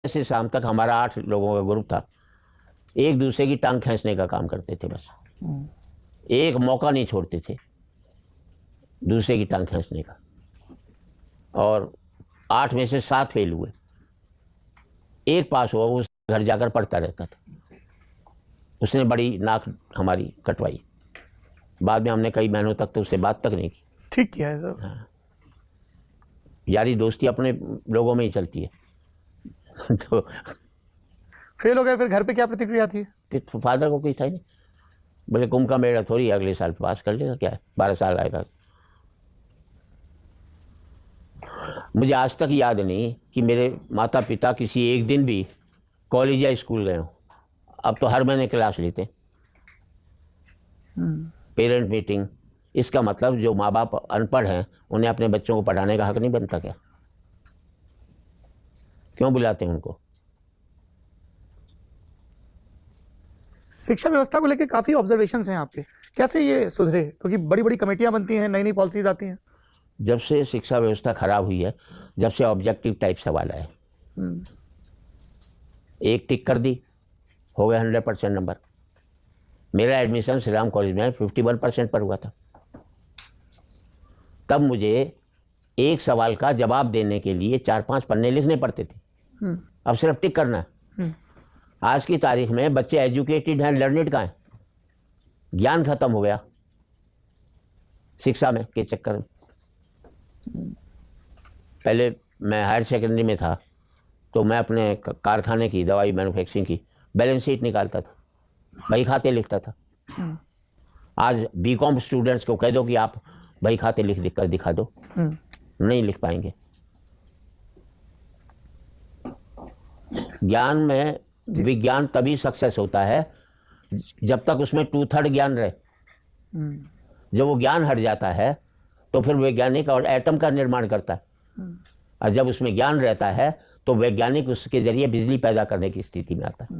से शाम तक हमारा 8 लोगों का ग्रुप था, एक दूसरे की टांग खींचने का काम करते थे। बस एक मौका नहीं छोड़ते थे दूसरे की टांग खींचने का। और 8 में से 7 फेल हुए, एक पास हुआ, वो घर जाकर पढ़ता रहता था। उसने बड़ी नाक हमारी कटवाई। बाद में हमने कई महीनों तक तो उससे बात तक नहीं की। ठीक किया है सर। हाँ, यारी दोस्ती अपने लोगों में ही चलती है। तो फेल हो गए, फिर घर पे क्या प्रतिक्रिया थी? फादर को कोई था ही नहीं। बोले कुंभ का मेला थोड़ी अगले साल पास कर लेगा, क्या है 12 साल आएगा। मुझे आज तक याद नहीं कि मेरे माता पिता किसी एक दिन भी कॉलेज या स्कूल गए हों। अब तो हर महीने क्लास लेते हैं, पेरेंट मीटिंग। इसका मतलब जो माँ बाप अनपढ़ हैं उन्हें अपने बच्चों को पढ़ाने का हक नहीं बनता क्या? क्यों बुलाते हैं उनको? शिक्षा व्यवस्था को लेकर काफी ऑब्जर्वेशंस हैं आपके, कैसे ये सुधरे? क्योंकि बड़ी बड़ी कमेटियां बनती हैं, नई नई पॉलिसीज आती हैं। जब से शिक्षा व्यवस्था खराब हुई है, जब से ऑब्जेक्टिव टाइप सवाल आए, एक टिक कर दी, हो गया 100% नंबर। मेरा एडमिशन श्री राम कॉलेज में 51% पर हुआ था। तब मुझे एक सवाल का जवाब देने के लिए 4-5 पन्ने लिखने पड़ते थे। अब सिर्फ टिक करना है। आज की तारीख में बच्चे एजुकेटेड हैं, लर्नेड कहाँ हैं? ज्ञान खत्म हो गया शिक्षा में के चक्कर में। पहले मैं हायर सेकेंडरी में था तो मैं अपने कारखाने की दवाई मैन्युफैक्चरिंग की बैलेंस शीट निकालता था, बही खाते लिखता था। आज बीकॉम स्टूडेंट्स को कह दो कि आप बही खाते लिख कर दिखा दो, नहीं लिख पाएंगे। ज्ञान में विज्ञान तभी सक्सेस होता है जब तक उसमें 2/3 ज्ञान रहे। जब वो ज्ञान हट जाता है तो फिर वैज्ञानिक और एटम का निर्माण करता है, और जब उसमें ज्ञान रहता है तो वैज्ञानिक उसके जरिए बिजली पैदा करने की स्थिति में आता है।